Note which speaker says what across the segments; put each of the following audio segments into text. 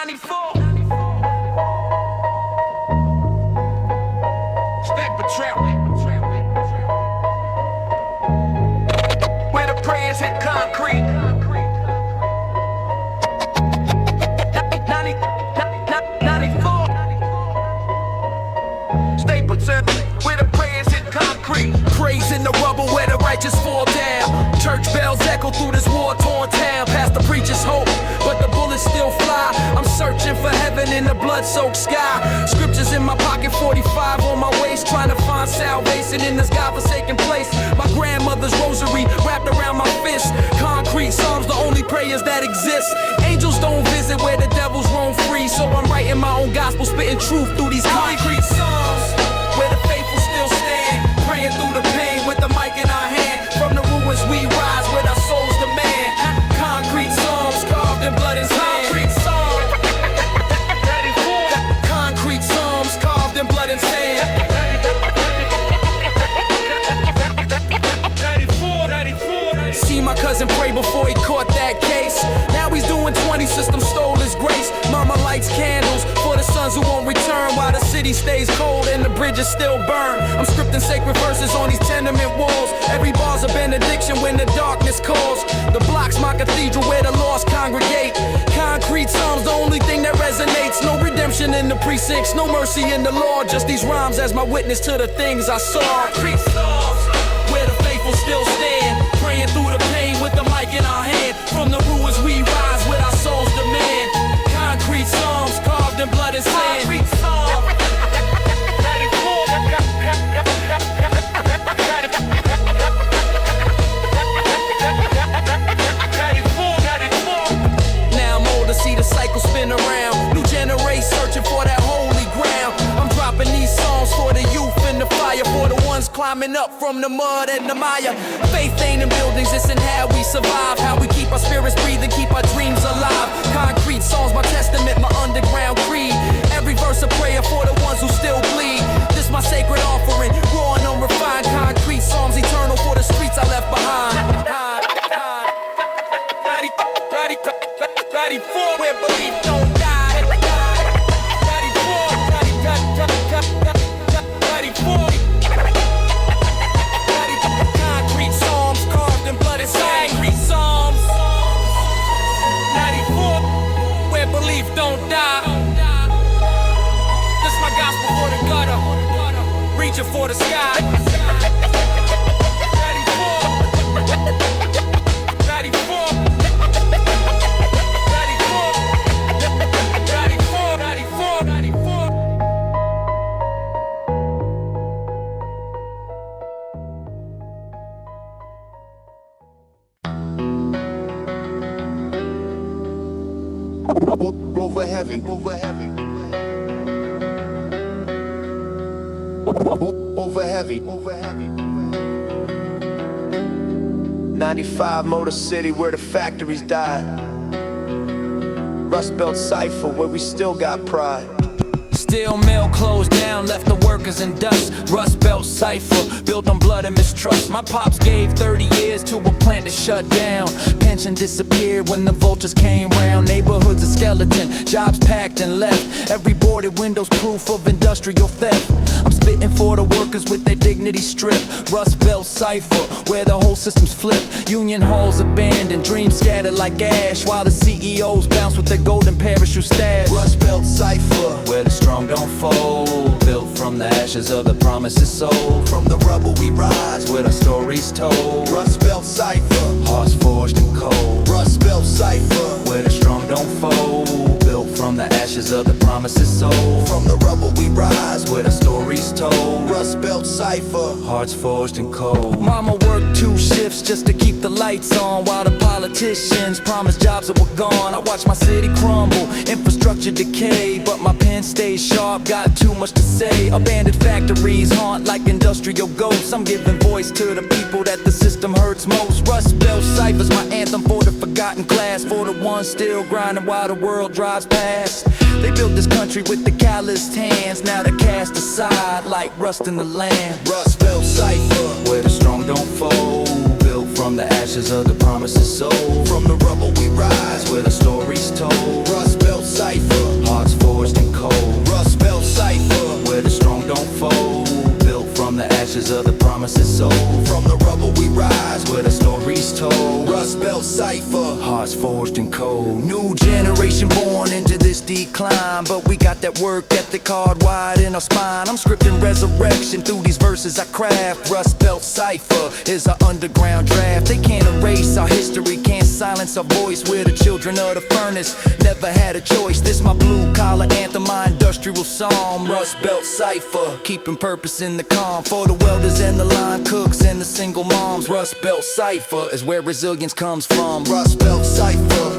Speaker 1: 94. Spec betrayal. Where the prayers hit concrete. 94. Stay protected. Where the prayers hit concrete. Praise in the rubble where the righteous fall down. Church bells echo through this war-torn town. Past the preacher's hope, but the bullets still fly. I'm searching for heaven in the blood-soaked sky. Scriptures in my pocket, 45 on my waist, trying to find salvation in this godforsaken place. My grandmother's rosary wrapped around my fist. Concrete psalms, the only prayers that exist. Angels don't visit where the devils roam free, so I'm writing my own gospel, spitting truth through these concrete psalms. Where the faithful still stand, praying through the pain with the mic in our hand. From the ruins we rise with our souls demand. Concrete psalms carved in blood and sand. Concrete psalms. Concrete psalms carved in blood and sand. 94. See my cousin pray before he caught that case. Now he's doing 20, system stole his grace. Mama lights candles for the sons who won't return, while the city stays cold and the bridges still burn. I'm scripting sacred verses on these tenement walls. Every bar's a benediction when the darkness calls. The block's my cathedral where the lost congregate. Concrete psalms, the only thing that resonates. No redemption in the precincts, no mercy in the law. Just these rhymes as my witness to the things I saw. Concrete psalms, where the faithful still stand, praying through the pain with the mic in our hand. From the ruins we rise with our souls demand. Concrete psalms carved in blood and sand. Concrete psalms. Now I'm old to see the cycle spin around. New generation searching for that holy ground. I'm dropping these songs for the youth in the fire, for the ones climbing up from the mud and the mire. Faith ain't in buildings, it's in how we survive, how we keep our spirits breathing, keep our dreams alive. Concrete songs, my testament, my underground creed. Every verse a prayer for the ones who still bleed. This my sacred offering, raw and unrefined. Concrete songs, eternal for the streets I left behind. 94, where belief don't die. 94. Concrete psalms carved in blood and sand. Concrete psalms. 94, where belief don't die. This my gospel for the gutter, reaching for the sky. 94.
Speaker 2: Over heaven, over heaven, over heavy, over heavy. 95 Motor City, where the factories died. Rust Belt Cypher, where we still got pride.
Speaker 1: Steel mill closed down, left the workers in dust. Rust Belt Cypher, built on blood and mistrust. My pops gave 30 years to a plant that shut down. Pension disappeared when the vultures came round. Neighborhoods a skeleton, jobs packed and left. Every boarded window's proof of industrial theft. I'm spitting for the workers with their dignity stripped. Rust Belt Cypher, where the whole system's flipped. Union halls abandoned, dreams scattered like ash, while the CEOs bounce with their golden parachute stash.
Speaker 2: Rust Belt Cypher,
Speaker 1: where the strong don't fold, built from the ashes of the promises sold.
Speaker 2: from the rubble we rise.
Speaker 1: With our stories told,
Speaker 2: Rust Belt Cypher,
Speaker 1: hearts forged in cold.
Speaker 2: Rust Belt Cypher,
Speaker 1: Where the strong don't fold, built from the ashes of the promises sold.
Speaker 2: from the rubble we rise.
Speaker 1: With our stories told,
Speaker 2: Rust Belt Cypher,
Speaker 1: hearts forged in cold. Mama worked 2 shifts just to keep the lights on, while the politicians promised jobs that were gone. I watched my city crumble, infrastructure decay, but my pen stays sharp, got too much to say. Abandoned factories haunt like industrial ghosts. I'm giving voice to the people that the system hurts most. Rust Belt Cypher's my anthem for the forgotten class, for the ones still grinding while the world drives past. They built this country with the calloused hands, now they're cast aside like rust in the land.
Speaker 2: Rust Belt Cypher,
Speaker 1: Where the strong don't fold, built from the ashes of the promises sold.
Speaker 2: from the rubble we rise.
Speaker 1: Where the stories told,
Speaker 2: Rust Belt Cypher,
Speaker 1: forged in cold. New generation born into this decline, but we got that work ethic hardwired in our spine. I'm scripting resurrection through these verses I craft. Rust Belt Cypher is our underground draft. They can't erase our history, can't silence our voice. We're the children of the furnace, never had a choice. This my blue collar anthem, my industrial psalm. Rust Belt Cypher, keeping purpose in the calm. For the welders and the line cooks and the single moms. Rust Belt Cypher is where resilience comes from. Rust Belt Cypher,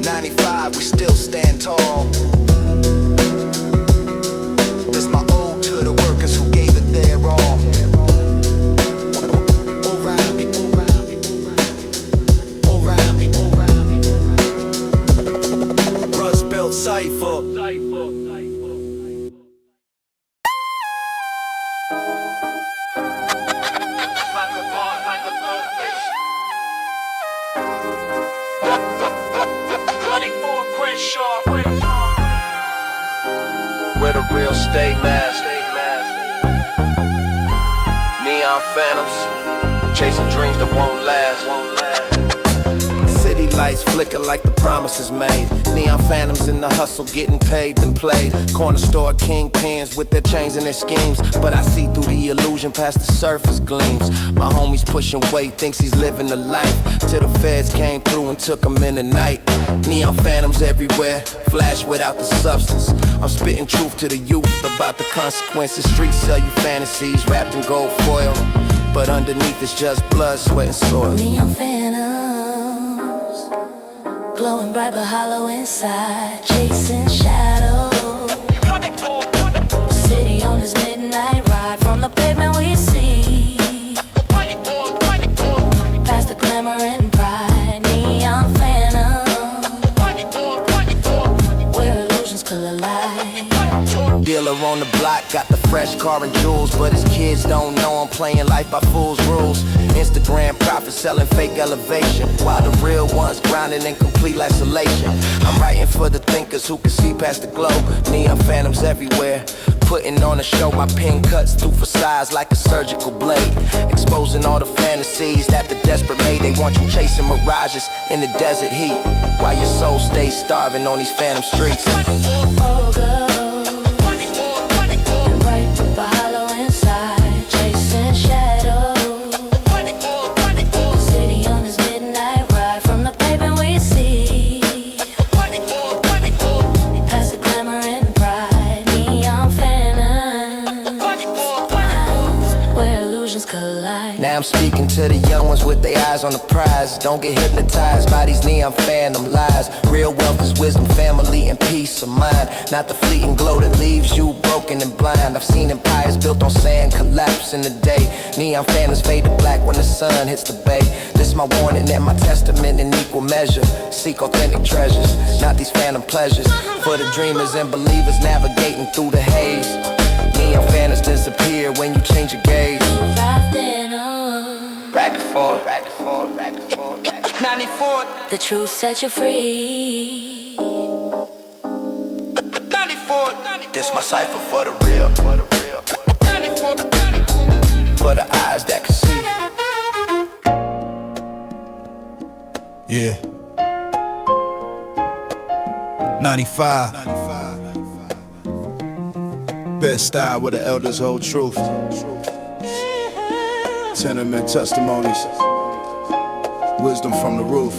Speaker 1: 95, we still stand tall. This my ode to the workers who gave it their all. Rust Belt Cypher.
Speaker 2: Where the real stay masked. Neon phantoms, chasing dreams that won't last. City lights flicker like the promises made. Neon phantoms in the hustle, getting paid and played. Corner store kingpins with their chains and their schemes, but I see through the illusion past the surface gleams. My homie's pushing weight, thinks he's living a life, till the feds came through and took him in the night. Neon phantoms everywhere, flash without the substance. I'm spitting truth to the youth about the consequences. Streets sell you fantasies wrapped in gold foil, but underneath it's just blood, sweat, and soil.
Speaker 3: Neon phantoms, glowing bright but hollow inside, chasing shadows. City on this midnight ride, from the pavement we see, past the glamour and pride. Neon phantoms, where illusions collide.
Speaker 2: Dealer on the block, got the fresh car and jewels, but his kids don't know I'm playing life by fool's rules. Instagram prophets selling fake elevation, while the real ones grinding in complete isolation. I'm writing for the thinkers who can see past the glow. Neon phantoms everywhere, putting on a show. My pen cuts through facades like a surgical blade, exposing all the fantasies that the desperate made. They want you chasing mirages in the desert heat, while your soul stays starving on these phantom streets.
Speaker 3: Oh, girl.
Speaker 2: Now I'm speaking to the young ones with their eyes on the prize. Don't get hypnotized by these neon phantom lies. Real wealth is wisdom, family, and peace of mind, not the fleeting glow that leaves you broken and blind. I've seen empires built on sand collapse in the day. Neon phantoms fade to black when the sun hits the bay. This my warning and my testament in equal measure. Seek authentic treasures, not these phantom pleasures. For the dreamers and believers navigating through the haze. Neon phantoms disappear when you change your gaze. Back and forth, back and forth, back and forth, back and forth. 94.
Speaker 3: The truth set you free.
Speaker 2: 94. This my cipher for the real, for the real. 94. For the eyes that can see.
Speaker 1: Yeah. 95. Best style where the elders hold truth. Tenement testimonies, wisdom from the roof.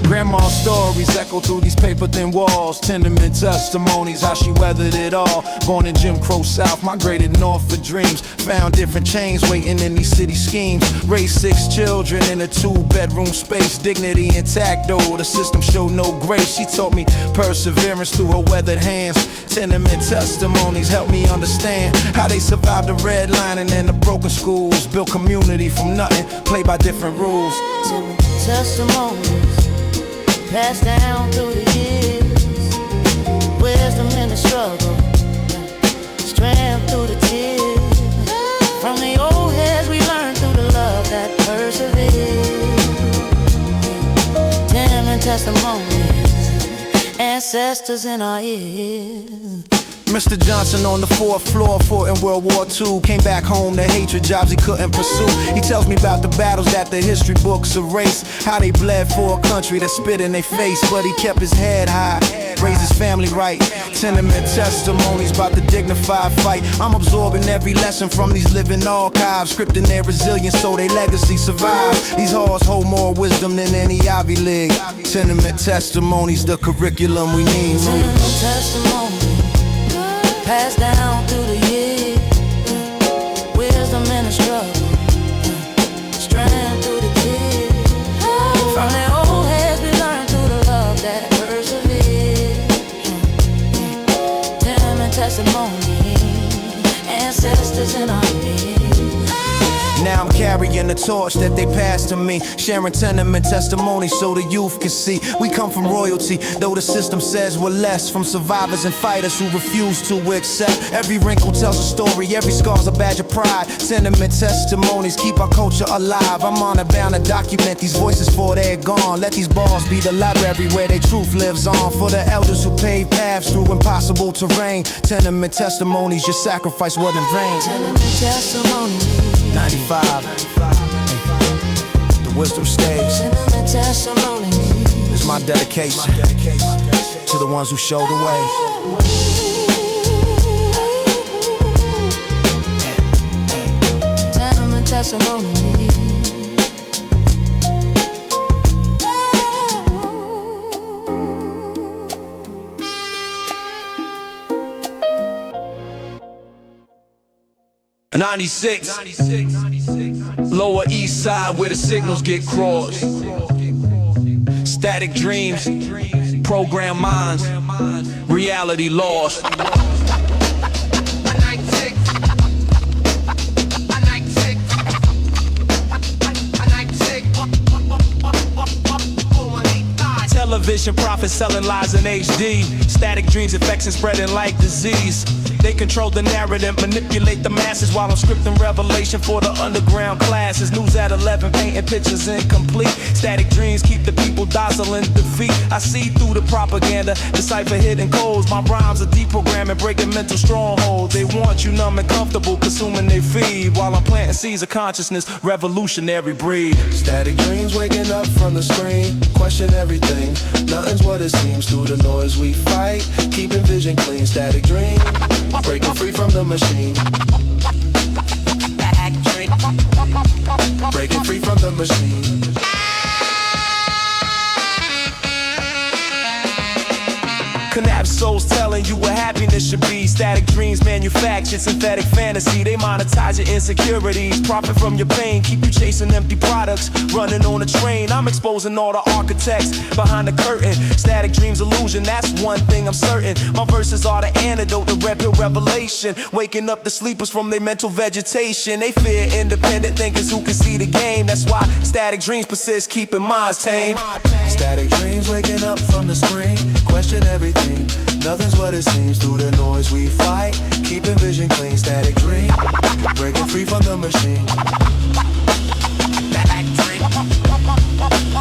Speaker 1: Grandma's stories echo through these paper-thin walls. Tenement testimonies, how she weathered it all. Born in Jim Crow South, migrated north for dreams. Found different chains waiting in these city schemes. Raised 6 children in a 2-bedroom space. Dignity intact though, the system showed no grace. She taught me perseverance through her weathered hands. Tenement testimonies help me understand how they survived the redlining and the broken schools. Built community from nothing, play by different rules.
Speaker 3: Testimonies passed down through the years. Wisdom in the struggle, strength through the tears. From the old heads we learned through the love that perseveres. Tenement testimonies, ancestors in our ears.
Speaker 4: Mr. Johnson on the 4th floor, fought in World War II. Came back home to hatred, jobs he couldn't pursue. He tells me about the battles that the history books erase, how they bled for a country that spit in their face. But he kept his head high, raised his family right. Tenement testimonies about the dignified fight. I'm absorbing every lesson from these living archives, scripting their resilience so their legacy survives. These halls hold more wisdom than any Ivy League. Tenement testimonies, the curriculum we need.
Speaker 3: Tenement testimony passed down through the years, wisdom in the struggle, strength through the tears. From the old heads we learned through the love that perseveres. Tenement testimony, ancestors in our midst.
Speaker 4: Now I'm carrying the torch that they passed to me, sharing tenement testimonies so the youth can see we come from royalty, though the system says we're less. From survivors and fighters who refuse to accept. Every wrinkle tells a story, every scar's a badge of pride. Tenement testimonies keep our culture alive. I'm honored bound to document these voices before they're gone. Let these bars be the library where their truth lives on. For the elders who paved paths through impossible terrain. Tenement testimonies, your sacrifice wasn't in vain.
Speaker 3: Tenement testimony.
Speaker 4: 95, the wisdom stays.
Speaker 3: Tenement testimony.
Speaker 4: It's my dedication to the ones who show the way.
Speaker 3: Tenement testimony.
Speaker 1: '96, Lower East Side where the signals get crossed. Static dreams, program minds, reality lost. Television prophets selling lies in HD. Static dreams, infection spreading like disease. They control the narrative, manipulate the masses while I'm scripting revelation for the underground classes. News at 11, painting pictures incomplete. Static dreams keep the people docile in defeat. I see through the propaganda, decipher hidden codes. My rhymes are deprogramming, breaking mental strongholds. They want you numb and comfortable, consuming their feed, while I'm planting seeds of consciousness, revolutionary breed.
Speaker 5: Static dreams waking up from the screen, question everything. Nothing's what it seems through the noise we fight. Keeping vision clean, static dream, breaking free from the machine. Breaking free from the machine.
Speaker 1: Collapsed souls telling you what happiness should be. Static dreams manufactured, synthetic fantasy. They monetize your insecurities, profit from your pain, keep you chasing empty products, running on a train. I'm exposing all the architects behind the curtain. Static dreams illusion, that's one thing I'm certain. My verses are the antidote to red pill revelation, waking up the sleepers from their mental vegetation. They fear independent thinkers who can see the game. That's why static dreams persist, keeping minds tame.
Speaker 5: Static dreams waking up from the screen, question everything. Nothing's what it seems through the noise we fight. Keeping vision clean, static dream, breaking free from the machine.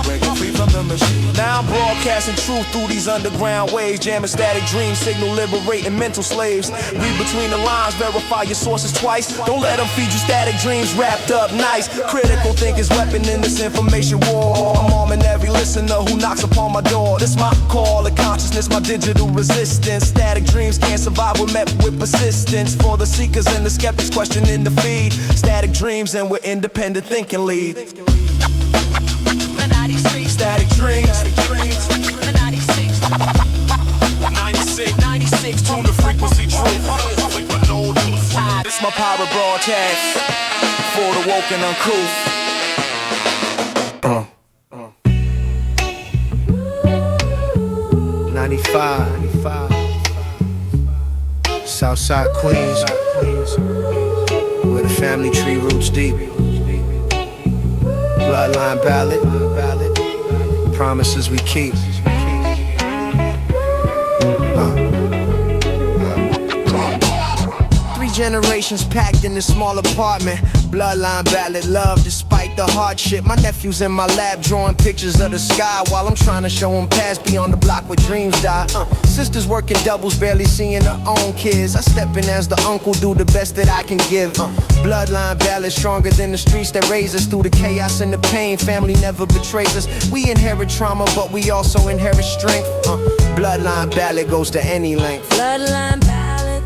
Speaker 5: Breaking free from the machine.
Speaker 1: Now I'm broadcasting truth through these underground waves, jamming static dreams, signal liberating mental slaves. Read between the lines, verify your sources twice. Don't let them feed you static dreams wrapped up nice. Critical thinkers weapon in this information war. I'm arming every listener who knocks upon my door. This my call to consciousness, my digital resistance. Static dreams can't survive when met with persistence. For the seekers and the skeptics questioning the feed. Static dreams and we're independent thinking lead. Static dreams. 96, tune the frequency truth. This my pirate broadcast for the woke and uncouth.
Speaker 4: 95, Southside Queens, where the family tree roots deep. Bloodline ballad, promises we keep. Generations packed in this small apartment. Bloodline ballad, love despite the hardship. My nephew's in my lab drawing pictures of the sky while I'm trying to show them paths beyond the block where dreams die. Sisters working doubles, barely seeing her own kids. I step in as the uncle, do the best that I can give. Bloodline ballad stronger than the streets that raise us. Through the chaos and the pain, family never betrays us. We inherit trauma, but we also inherit strength. Bloodline ballad goes to any length.
Speaker 6: Bloodline ballad,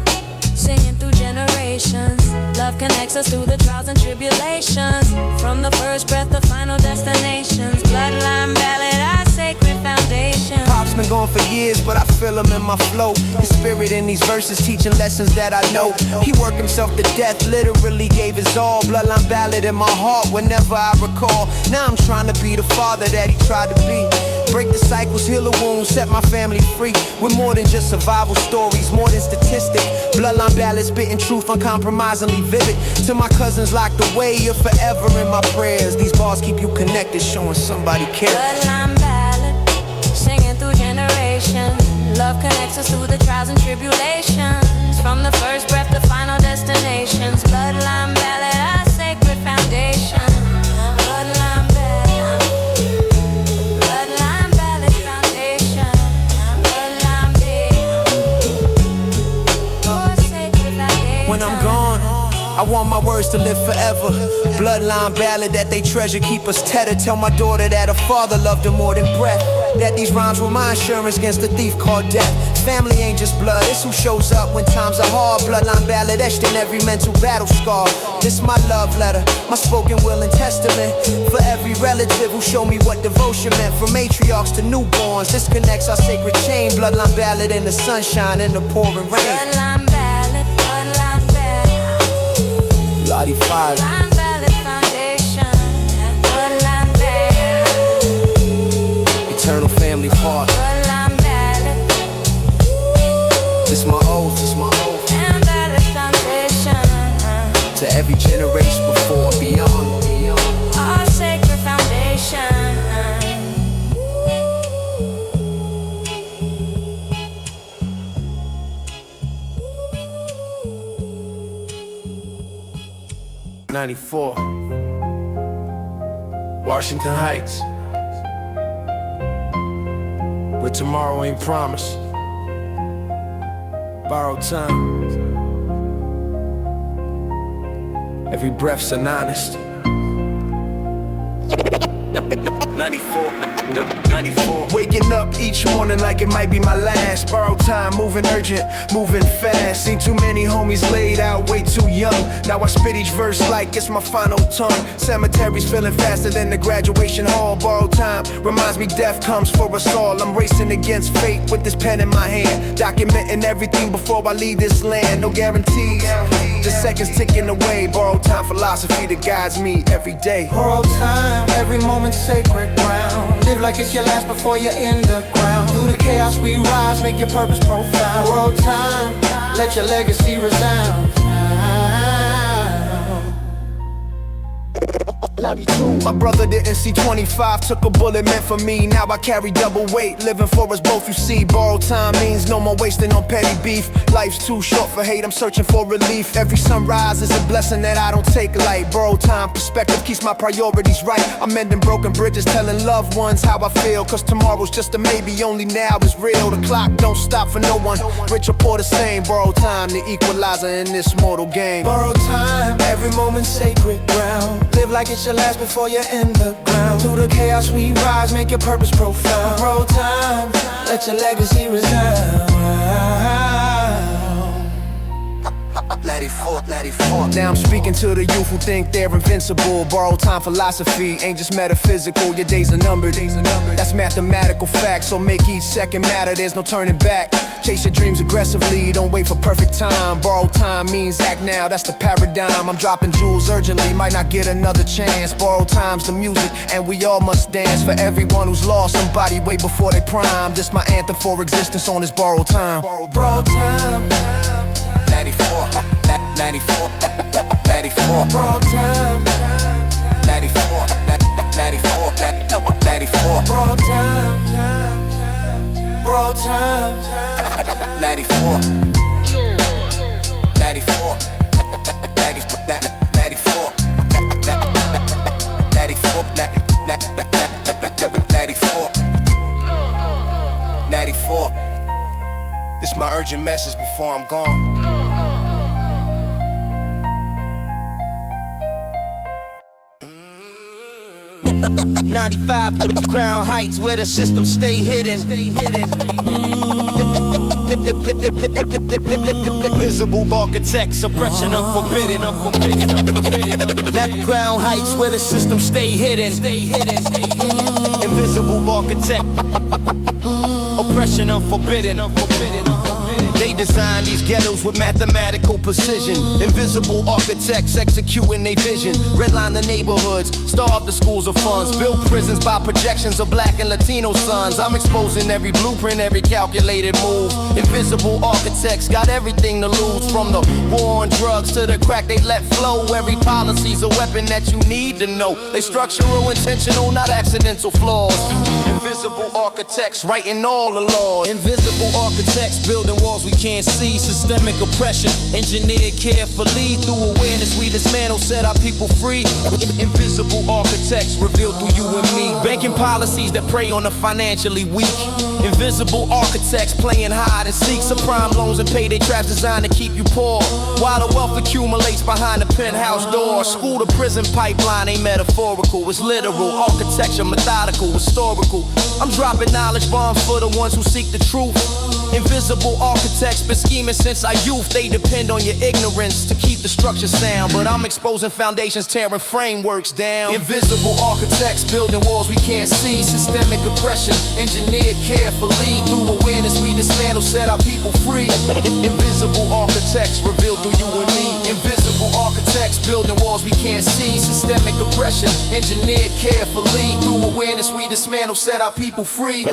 Speaker 6: singing through generations. Love connects us through the trials and tribulations. From the first breath to final destinations. Bloodline ballad, our sacred foundation.
Speaker 4: Pop's been gone for years, but I feel him in my flow. His spirit in these verses teaching lessons that I know. He worked himself to death, literally gave his all. Bloodline ballad in my heart whenever I recall. Now I'm trying to be the father that he tried to be. Break the cycles, heal the wounds, set my family free. We're more than just survival stories, more than statistics. Bloodline ballads, spitting truth uncompromisingly vivid. To my cousins locked away, you're forever in my prayers. These bars keep you connected, showing somebody cares.
Speaker 6: Bloodline ballad, singing through generations. Love connects us through the trials and tribulations. From the first breath to final destinations. Bloodline ballad, our sacred foundation. Bloodline ballad, bloodline ballad foundation. Bloodline ballad, our sacred foundation.
Speaker 4: When I'm gone, I want my words to live forever. Bloodline ballad that they treasure, keep us tethered. Tell my daughter that her father loved her more than breath. That these rhymes were my insurance against the thief called death. Family ain't just blood, it's who shows up when times are hard. Bloodline ballad etched in every mental battle scar. This my love letter, my spoken will and testament. For every relative who showed me what devotion meant. From matriarchs to newborns, this connects our sacred chain. Bloodline ballad in the sunshine and the pouring rain.
Speaker 6: Bloodline ballad, bloodline ballad.
Speaker 4: Lottie Fire.
Speaker 6: Bloodline ballad foundation. Bloodline ballad.
Speaker 4: Eternal family heart.
Speaker 6: Bloodline ballad.
Speaker 4: This my oath, this my oath.
Speaker 6: And ballad foundation.
Speaker 4: To every generation before and beyond.
Speaker 6: Our sacred foundation.
Speaker 4: 94 Washington Heights, where tomorrow ain't promised. Borrowed time. Every breath's an honest. 94. Waking up each morning like it might be my last. Borrowed time, moving urgent, moving fast. Seen too many homies laid out way too young. Now I spit each verse like it's my final tongue. Cemeteries filling faster than the graduation hall. Borrowed time reminds me death comes for us all. I'm racing against fate with this pen in my hand, documenting everything before I leave this land. No guarantees, just seconds ticking away. Borrowed time philosophy that guides me every day.
Speaker 7: Borrowed time, every moment sacred ground. Live like it's your last before you're in the ground. Through the chaos we rise, make your purpose profound. Borrowed time, let your legacy resound.
Speaker 4: My brother didn't see 25, took a bullet meant for me. Now I carry double weight, living for us both, you see. Borrowed time means no more wasting on petty beef. Life's too short for hate, I'm searching for relief. Every sunrise is a blessing that I don't take light. Borrowed time perspective keeps my priorities right. I'm mending broken bridges, telling loved ones how I feel. Cause tomorrow's just a maybe, only now is real. The clock don't stop for no one, rich or poor the same. Borrowed time, the equalizer in this mortal game.
Speaker 7: Borrowed time, every moment sacred ground. Live like it's your last before you're in the ground. Through the chaos we rise, make your purpose profound. Borrowed time, let your legacy resound.
Speaker 4: 94. Now I'm speaking to the youth who think they're invincible. Borrowed time philosophy ain't just metaphysical. Your days are numbered, that's mathematical fact. So make each second matter, there's no turning back. Chase your dreams aggressively, don't wait for perfect time. Borrowed time means act now, that's the paradigm. I'm dropping jewels urgently, might not get another chance. Borrowed time's the music, and we all must dance. For everyone who's lost somebody way before they prime. This my anthem for existence on this borrowed time.
Speaker 7: Borrowed time,
Speaker 4: 94, 94, 94.
Speaker 7: borrowed time,
Speaker 4: 94, 94, 94.
Speaker 7: borrowed time, borrowed time.
Speaker 4: 94, 94, 94, 94, 94, urgent message before I'm gone. 95 Crown Heights, where the system stay hidden. Invisible architects, oppression unforbidden. That Crown Heights, where the system stay hidden. Invisible architect, oppression unforbidden. They design these ghettos with mathematical precision. Invisible architects executing their vision. Redline the neighborhoods, starve the schools of funds, build prisons by projections of black and Latino sons. I'm exposing every blueprint, every calculated move. Invisible architects got everything to lose, from the war on drugs to the crack they let flow. Every policy's a weapon that you need to know. They structural, intentional, not accidental flaws. Invisible architects writing all the laws. Invisible architects building walls we can't see. Systemic oppression engineered carefully. Through awareness we dismantle, set our people free. Invisible architects revealed through you and me. Banking policies that prey on the financially weak. Invisible architects playing hide and seek. Subprime loans and payday traps designed to keep you poor, while the wealth accumulates behind the penthouse door. School to prison pipeline ain't metaphorical, it's literal. Architecture methodical, historical. I'm dropping knowledge bombs for the ones who seek the truth. Invisible architects been scheming since our youth. They depend on your ignorance to keep the structure sound, but I'm exposing foundations, tearing frameworks down. Invisible architects building walls we can't see. Systemic oppression engineered carefully. Through awareness we dismantle, set our people free. Invisible architects revealed through you and me. Invisible architects building walls we can't see. Systemic oppression engineered carefully. Through awareness we dismantle, set our people free.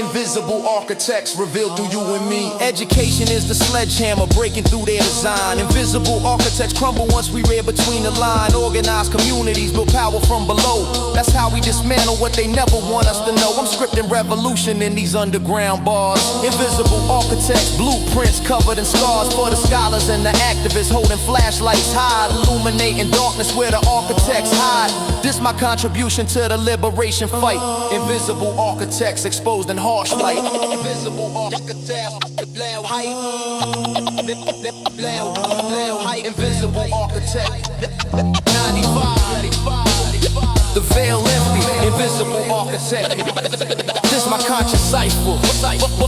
Speaker 4: Invisible architects revealed through you and me. Education is the sledgehammer breaking through their design. Invisible architects crumble once we read between the line. Organized communities build power from below. That's how we dismantle what they never want us to know. I'm scripting revolution in these underground bars. Invisible architects, blueprints covered in scars for the scholars and the activists holding flashlights high, illuminating darkness where the architects hide. This my contribution to the liberation fight. Invisible architects exposed in harsh light. Invisible architects, height. Invisible architect. 95. The veil empty. Invisible architect. This my conscious cipher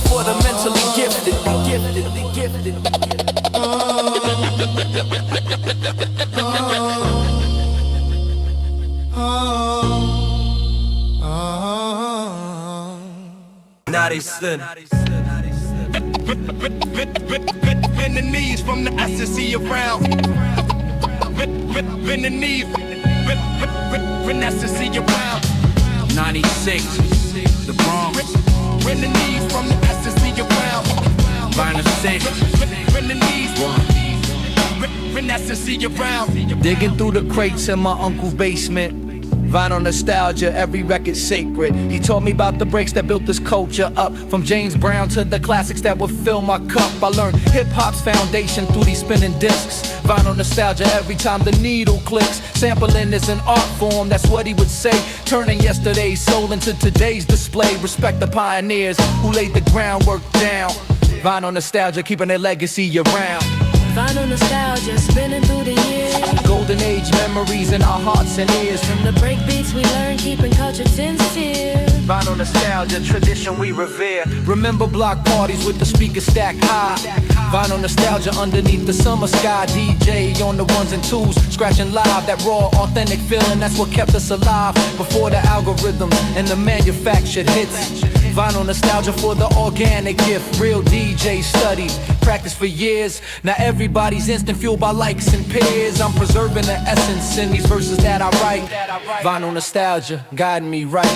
Speaker 4: for the mentally gifted.
Speaker 1: Bend the knees from the ecstasy around. Bend the knees. Bend ecstasy around. 96, the Bronx. Bend the knees from the ecstasy around. Minus 6. Bend the knees. Bend ecstasy around. Digging through the crates in my uncle's basement. Vinyl nostalgia, every record sacred. He taught me about the breaks that built this culture up. From James Brown to the classics that would fill my cup. I learned hip-hop's foundation through these spinning discs. Vinyl nostalgia every time the needle clicks. Sampling is an art form, that's what he would say. Turning yesterday's soul into today's display. Respect the pioneers who laid the groundwork down. Vinyl nostalgia, keeping their legacy around.
Speaker 6: Vinyl nostalgia spinning through the years.
Speaker 1: Golden age memories in our hearts and ears.
Speaker 6: From the breakbeats we learn, keeping culture sincere.
Speaker 1: Vinyl nostalgia, tradition we revere. Remember block parties with the speakers stacked high. Vinyl nostalgia underneath the summer sky. DJ on the ones and twos, scratching live. That raw, authentic feeling, that's what kept us alive. Before the algorithms and the manufactured hits. Vinyl nostalgia for the organic gift. Real DJ studied, practiced for years. Now everybody's instant fueled by likes and peers. I'm preserving the essence in these verses that I write. Vinyl nostalgia, guiding me right.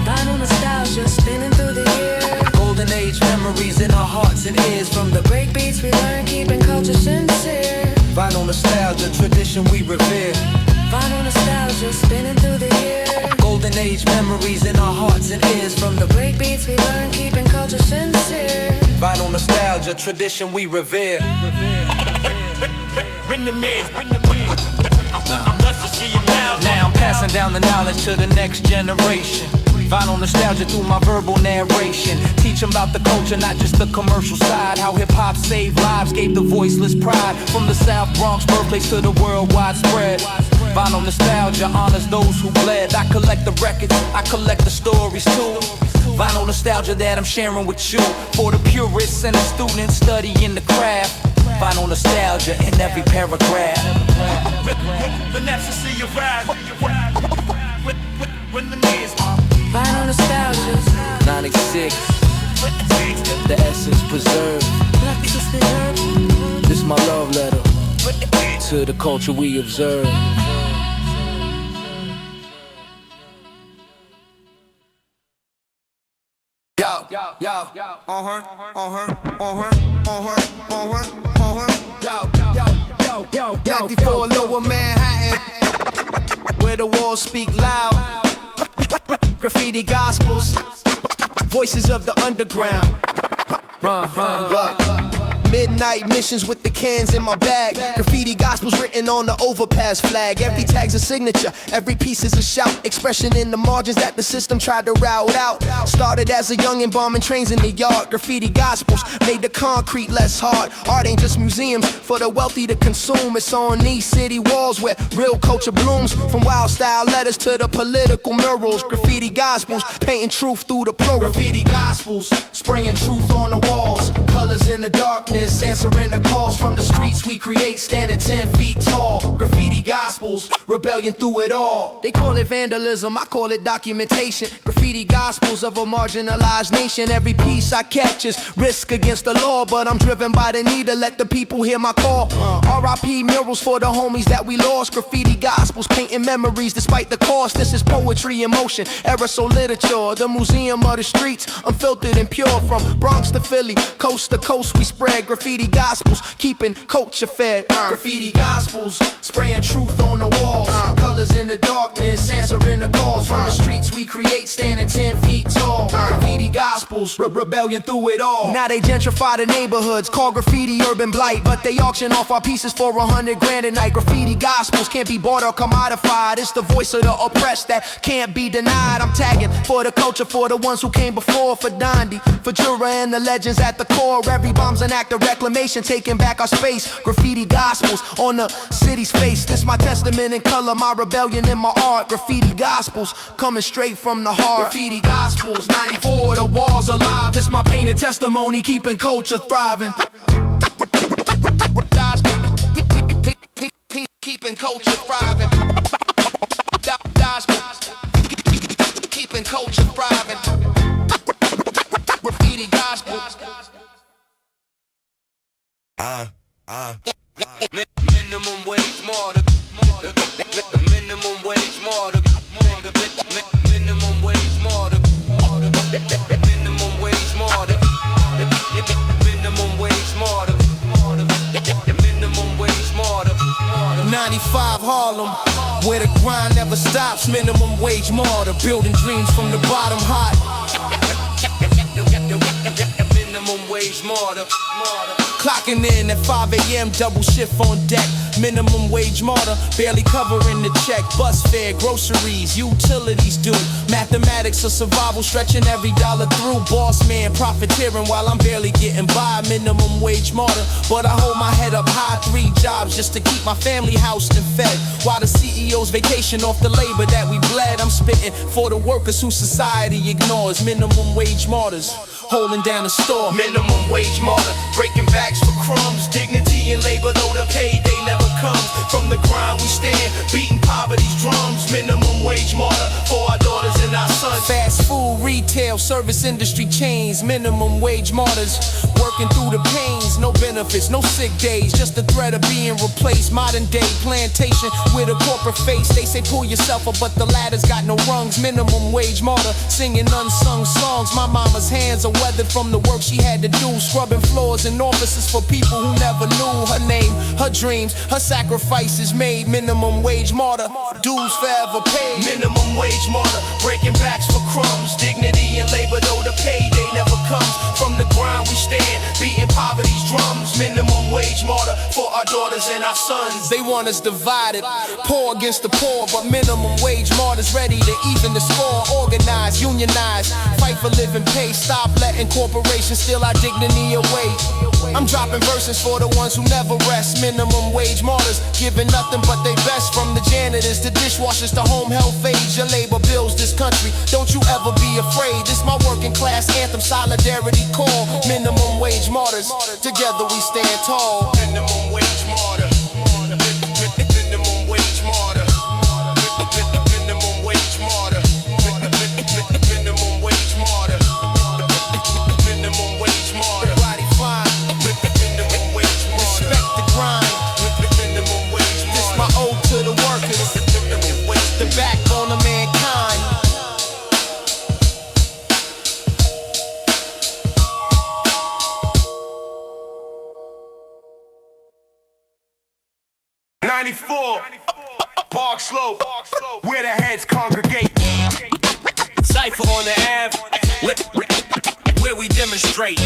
Speaker 6: Vinyl nostalgia spinning through the years.
Speaker 1: Golden age memories in our hearts and ears. From the
Speaker 6: Breakbeats we learn, keeping culture sincere.
Speaker 1: vinyl nostalgia, tradition we revere.
Speaker 6: Vinyl nostalgia spinning through the years.
Speaker 1: Golden age memories in our hearts and ears.
Speaker 6: From the breakbeats we learn, keeping culture sincere.
Speaker 1: Vinyl nostalgia, tradition we revere. Now I'm passing down the knowledge to the next generation.
Speaker 8: Vinyl nostalgia through my verbal narration. Teach them about the culture, not just the commercial side. How hip-hop saved lives, gave the voiceless pride. From the South Bronx, birthplace to the worldwide spread. Vinyl nostalgia honors those who bled. I collect the records, I collect the stories too. Vinyl nostalgia that I'm sharing with you. For the purists and the students studying the craft. Vinyl nostalgia in every paragraph. Vanessa, see you ride.
Speaker 6: Vinyl nostalgia.
Speaker 8: 96. The essence preserved. This my love letter to the culture we observe.
Speaker 4: Yo, 94 Lower Manhattan, where the walls speak loud. Graffiti gospels, voices of the underground. Midnight missions with the cans in my bag. Graffiti gospels written on the overpass flag. Every tag's a signature, every piece is a shout. Expression in the margins that the system tried to route out. Started as a youngin' bombing trains in the yard. Graffiti gospels made the concrete less hard. Art ain't just museums for the wealthy to consume. It's on these city walls where real culture blooms. From wild style letters to the political murals. Graffiti gospels painting truth through the plural. Graffiti gospels spraying truth on the walls. Colors in the darkness, answering the calls from the streets we create, standing 10 feet tall. Graffiti gospels, rebellion through it all. They call it vandalism, I call it documentation. Graffiti gospels of a marginalized nation. Every piece I catch is risk against the law, but I'm driven by the need to let the people hear my call. R.I.P. murals for the homies that we lost. Graffiti gospels painting memories despite the cost. This is poetry in motion, aerosol literature. The museum of the streets, unfiltered and pure. From Bronx to Philly, coast to coast we spread. Graffiti gospels, keeping culture fed. Graffiti gospels, spraying truth on the walls. Colors in the darkness, answering the calls. From the streets we create, standing 10 feet tall. Graffiti gospels, rebellion through it all. Now they gentrify the neighborhoods, call graffiti urban blight. But they auction off our pieces for 100 grand a night. Graffiti gospels can't be bought or commodified. It's the voice of the oppressed that can't be denied. I'm tagging for the culture, for the ones who came before. For Dondi, for Jura and the legends at the core. Every bomb's an act of reclamation, taking back our space. Graffiti gospels on the city's face. This my testament in color, my rebellion in my art. Graffiti gospels coming straight from the heart. Graffiti gospels, 94, the walls alive. This my painted testimony, keeping culture thriving. Keeping culture thriving. Keeping culture thriving. Graffiti gospels.
Speaker 8: Minimum wage martyr. Minimum wage martyr. Minimum wage martyr. Minimum wage martyr. Minimum wage martyr. Minimum wage martyr.
Speaker 4: 95 Harlem, where the grind never stops. Minimum wage martyr, building dreams from the bottom hot.
Speaker 8: Minimum wage martyr.
Speaker 4: Clocking in at 5 a.m., double shift on deck. Minimum wage martyr, barely covering the check. Bus fare, groceries, utilities due. Mathematics of survival, stretching every dollar through. Boss man, profiteering while I'm barely getting by. Minimum wage martyr, but I hold my head up high. 3 jobs just to keep my family housed and fed. While the CEOs vacation off the labor that we bled. I'm spitting for the workers who society ignores. Minimum wage martyrs, holding down the store. Minimum wage martyr, breaking backs for crumbs. Dignity and labor, though the payday never comes. From the grind we stand, beating poverty's drums. Minimum wage martyr for our daughters and our sons. Fast food, retail, service industry chains. Minimum wage martyrs, working through the pains. No benefits, no sick days, just the threat of being replaced. Modern day plantation with a corporate face. They say pull yourself up, but the ladder's got no rungs. Minimum wage martyr, singing unsung songs. My mama's hands are weathered from the work she had to do. Scrubbing floors in offices for people who never knew her name, her dreams, her sacrifices made. Minimum wage martyr, dues forever paid. Minimum wage martyr, breaking backs for crumbs. Dignity and labor, though the payday never comes. From the grind we stand, beating poverty's drums. Minimum wage martyr for our daughters and our sons. They want us divided, poor against the poor, but minimum wage martyrs ready to even the score. Organized, union unionize, fight for living pay, stop letting corporations steal our dignity away. I'm dropping verses for the ones who never rest, minimum wage martyrs, giving nothing but they best. From the janitors to dishwashers to home health aides, your labor builds this country, don't you ever be afraid. This my working class anthem, solidarity call, minimum wage martyrs, together we stand tall. Minimum wage martyr, minimum wage martyr, minimum wage martyr, minimum wage martyr, minimum wage martyr. Body fine, minimum wage martyr. Respect the grind, minimum wage martyr. This my ode to the workers, the backbone of mankind. Park Slope, where the heads congregate. Cypher on the Ave, where we demonstrate.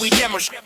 Speaker 4: We demonstrate.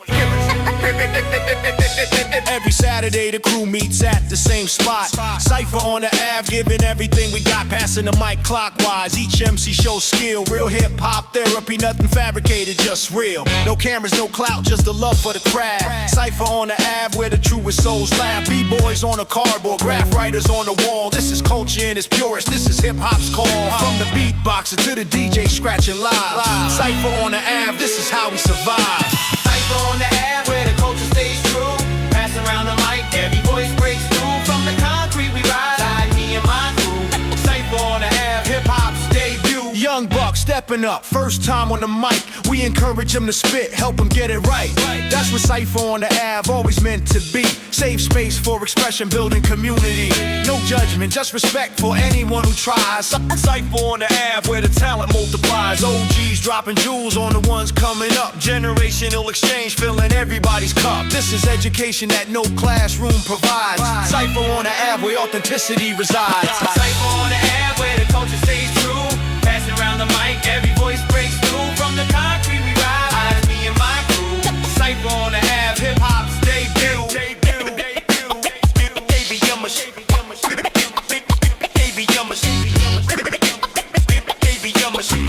Speaker 4: Every Saturday the crew meets at the same spot. Cypher on the Ave, giving everything we got, passing the mic clockwise. Each MC shows skill, real hip-hop therapy, nothing fabricated, just real. No cameras, no clout, just the love for the craft. Cypher on the Ave, where the truest souls laugh. B-boys on the cardboard, graph writers on the wall. This is culture in its purest, this is hip-hop's call. From the beatboxer to the DJ scratching live. Cypher on the Ave, this is how we survive. Cypher on the Ave, where the culture stays true. Passing around the mic, every voice breaks through. From the concrete we ride, me and my crew. Cypher on the Ave, hip-hop's debut. Young buck stepping up, first time on the mic. We encourage him to spit, help him get it right. That's what Cypher on the Ave always meant to be. Safe space for expression, building community. No judgment, just respect for anyone who tries. Cypher on the Ave, where the talent multiplies. OGs dropping jewels on the ones coming up. Generational exchange, filling everybody's cup. This is education that no classroom provides. Cypher on the Ave, where authenticity resides. Cypher on the Ave, where the culture stays true. Passing around the mic, every voice breaks through. From the concrete we ride, me and my crew. Cypher on the Ave, hip-hop's debut.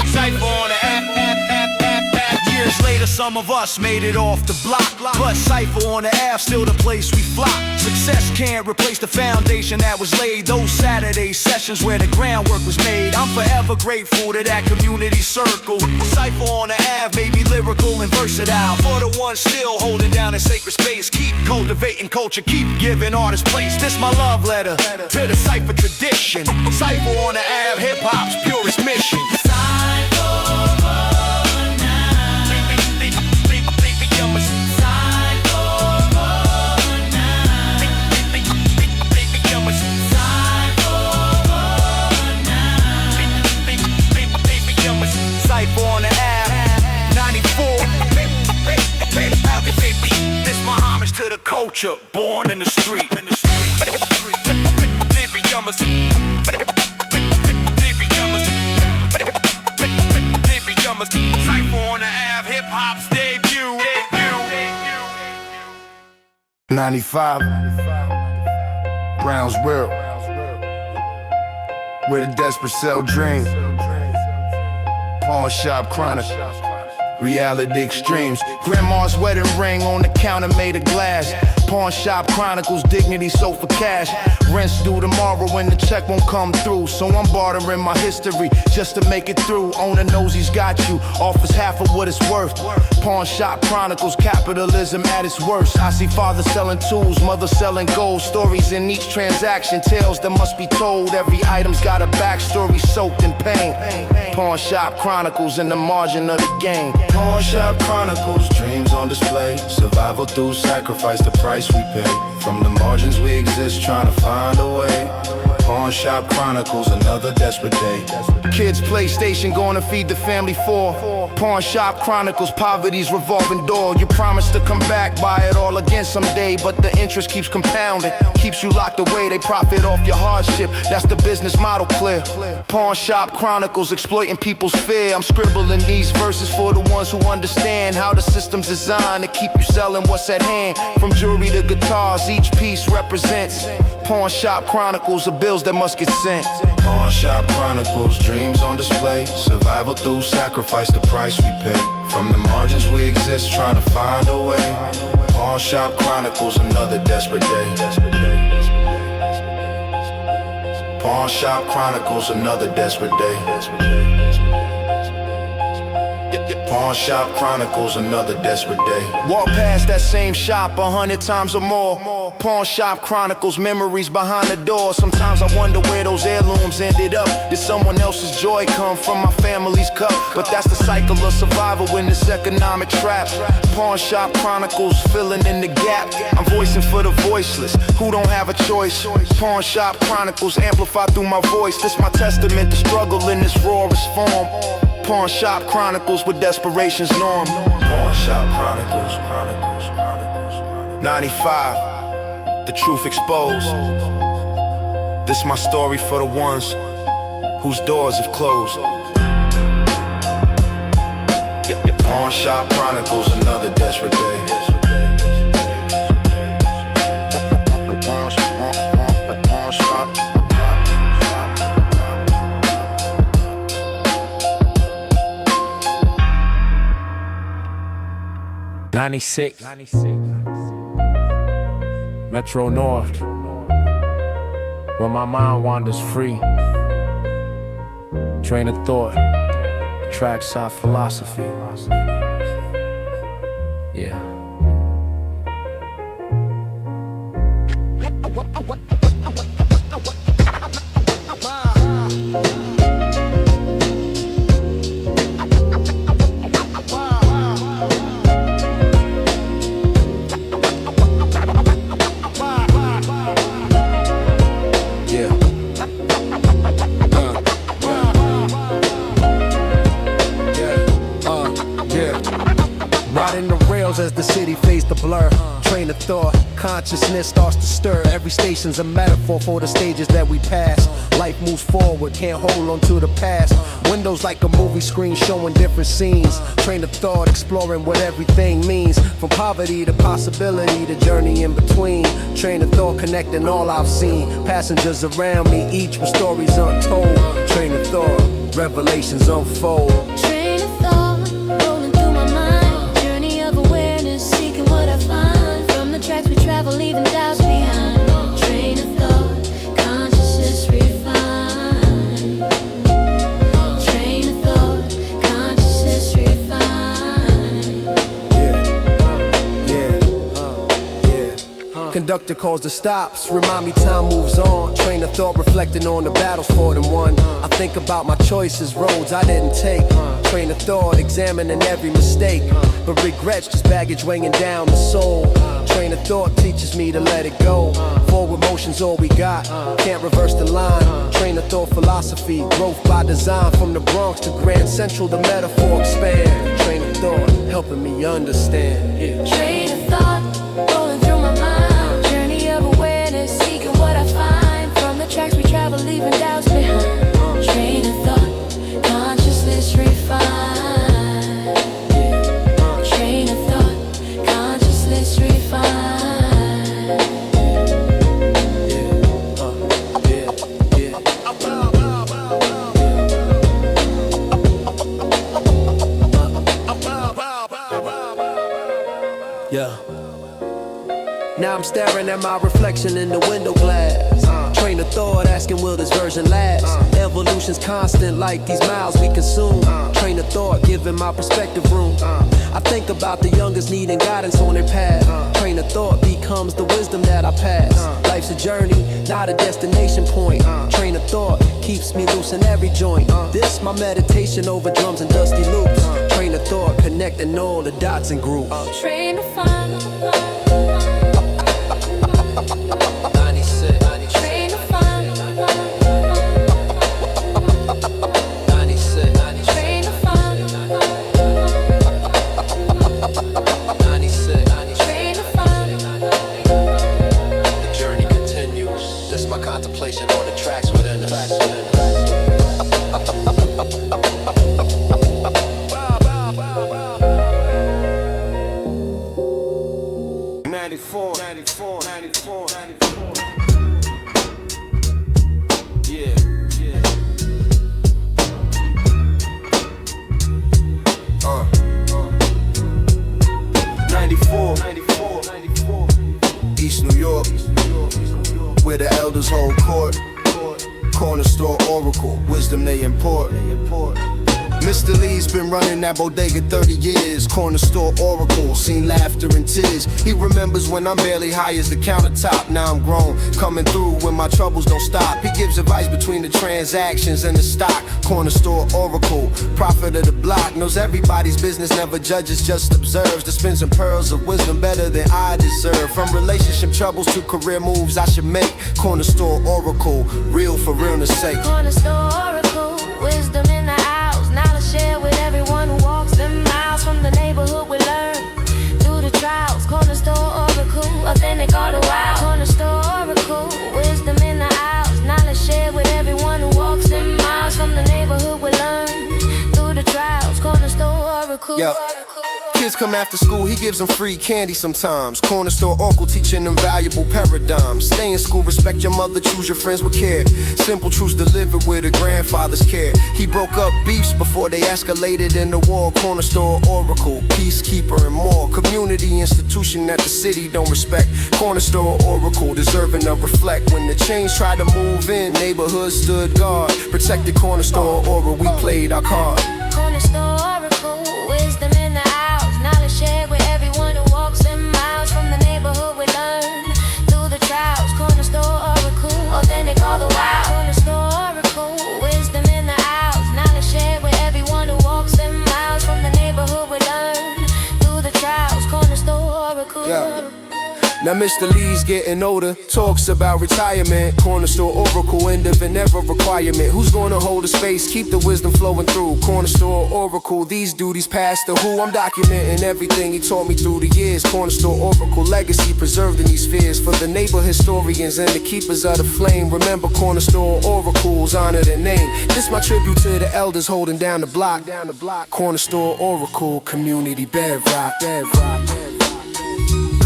Speaker 4: Cypher on the Ave. Years later, some of us made it off the block, but Cypher on the Ave, still the place we flock. Success can't replace the foundation that was laid. Those Saturday sessions where the groundwork was made. I'm forever grateful to that community circle. Cypher on the Ave made me lyrical and versatile. For the ones still holding down a sacred space, keep cultivating culture, keep giving artists place. This my love letter to the Cypher tradition. Cypher on the Ave, hip-hop's purest mission. Cypher on the Ave, 94. This my homage to the culture, born in the street. Cypher on the Ave, hip-hop's debut. 95, Brownsville, where the desperate sell dream. Pawn shop chronic, reality extremes. Grandma's wedding ring on the counter made of glass. Pawn shop chronicles, dignity sold for cash. Rent's due tomorrow when the check won't come through, so I'm bartering my history just to make it through. Owner knows he's got you, offers half of what it's worth. Pawn shop chronicles, capitalism at its worst. I see father selling tools, mother selling gold. Stories in each transaction, tales that must be told. Every item's got a backstory soaked in pain. Pawn shop chronicles in the margin of the game.
Speaker 5: Pawn shop chronicles, dreams on display. Survival through sacrifice, the price we pay. From the margins we exist, trying to find a way. Pawn shop chronicles, another desperate day.
Speaker 4: Kids PlayStation, going to feed the family for. Pawn shop chronicles, poverty's revolving door. You promise to come back, buy it all again someday, but the interest keeps compounding. Keep keeps you locked away, they profit off your hardship. That's the business model clear. Pawn shop chronicles, exploiting people's fear. I'm scribbling these verses for the ones who understand how the system's designed to keep you selling what's at hand. From jewelry to guitars, each piece represents pawn shop chronicles of bills that must get sent.
Speaker 5: Pawn shop chronicles, dreams on display. Survival through sacrifice, the price we pay. From the margins we exist, trying to find a way. Pawn shop chronicles, another desperate day. Pawn shop chronicles, another desperate day. Pawn shop chronicles, another desperate day.
Speaker 4: Walk past that same shop 100 times or more. Pawn shop chronicles, memories behind the door. Sometimes I wonder where those heirlooms ended up. Did someone else's joy come from my family's cup? But that's the cycle of survival in this economic trap. Pawn shop chronicles, filling in the gap. I'm voicing for the voiceless who don't have a choice. Pawn shop chronicles, amplified through my voice. This my testament to struggle in this rawest form. Pawn shop chronicles with desperation's norm.
Speaker 5: Pawn shop chronicles.
Speaker 4: 95, the truth exposed. This my story for the ones whose doors have closed.
Speaker 5: Pawn shop chronicles, another desperate day.
Speaker 1: 96 Metro North, where my mind wanders free. Train of thought, trackside philosophy. Yeah.
Speaker 9: As the city fades to blur, train of thought, consciousness starts to stir. Every station's a metaphor for the stages that we pass. Life moves forward, can't hold on to the past. Windows like a movie screen showing different scenes. Train of thought, exploring what everything means. From poverty to possibility, the journey in between. Train of thought, connecting all I've seen. Passengers around me, each with stories untold. Train of thought, revelations unfold.
Speaker 6: Train of thought, rolling through my mind. Journey of awareness, seeking what I find. From the tracks we travel, leaving doubts behind. Train of thought, consciousness refined. Train of thought, consciousness refined.
Speaker 9: Conductor calls the stops, remind me time moves on. Train of thought reflecting on the battles fought and won. I think about my choices, roads I didn't take. Train of thought, examining every mistake. But regrets, just baggage weighing down the soul. Train of thought teaches me to let it go. Forward motion's all we got, can't reverse the line. Train of thought philosophy, growth by design. From the Bronx to Grand Central, the metaphor expand. Train of thought, helping me understand.
Speaker 6: Train of thought, rolling through my mind. Journey of awareness, seeking what I find. From the tracks we travel, leaving doubts behind. Train of thought, consciousness refined. Train of thought, consciousness refined.
Speaker 9: Yeah. Now I'm staring at my reflection in the window glass. Train of thought, asking will this version last? Evolution's constant like these miles we consume. Train of thought, giving my perspective room. I think about the youngest needing guidance on their path. Train of thought becomes the wisdom that I pass. Life's a journey, not a destination point. Train of thought keeps me loose in every joint. This my meditation over drums and dusty loops. Train of thought, connecting all the dots and groups.
Speaker 6: Train of thought.
Speaker 9: The journey continues.
Speaker 5: Corner store oracle, wisdom they import. Mr. Lee's been running that bodega 30 years. Corner store oracle, seen laughter and tears. He remembers when I'm barely high as the countertop. Now I'm grown, coming through when my troubles don't stop. He gives advice between the transactions and the stock. Corner store oracle, prophet of the block. Knows everybody's business, never judges, just observes. Dispense some pearls of wisdom better than I deserve. From relationship troubles to career moves I should make. Corner store oracle, real for realness sake.
Speaker 6: Corner store oracle, wisdom in the house. Knowledge share with everyone who walks them miles. From the neighborhood we learn through the trials. Corner store oracle, authentic all the while. Corner store oracle, wisdom in the house. Knowledge share with everyone who walks them miles. From the neighborhood we learn through the trials. Corner store oracle.
Speaker 5: Yep. Kids come after school, he gives them free candy sometimes. Corner store oracle teaching them valuable paradigms. Stay in school, respect your mother, choose your friends with care. Simple truths delivered with a grandfather's care. He broke up beefs before they escalated in the war. Corner store oracle, peacekeeper and more. Community institution that the city don't respect. Corner store oracle, deserving of reflect. When the change tried to move in, neighborhood stood guard. Protected corner store oracle, we played our card.
Speaker 6: Corner store oracle, wisdom in the house. Knowledge shared with everyone who walks them miles. From the neighborhood we learn through the trials. Corner store oracle, authentic all the while. Corner store oracle, wisdom in the house. Knowledge shared with everyone who walks them miles. From the neighborhood we learn through the trials. Corner store oracle.
Speaker 5: Yeah. Now Mr. Lee's getting older, talks about retirement. Corner store oracle, end of an era requirement. Who's gonna hold the space, keep the wisdom flowing through? Corner store oracle, these duties past the who. I'm documenting everything he taught me through the years. Corner store oracle, legacy preserved in these spheres. For the neighbor historians and the keepers of the flame, remember corner store oracles, honor their name. This my tribute to the elders holding down the block. Corner store oracle, community bedrock.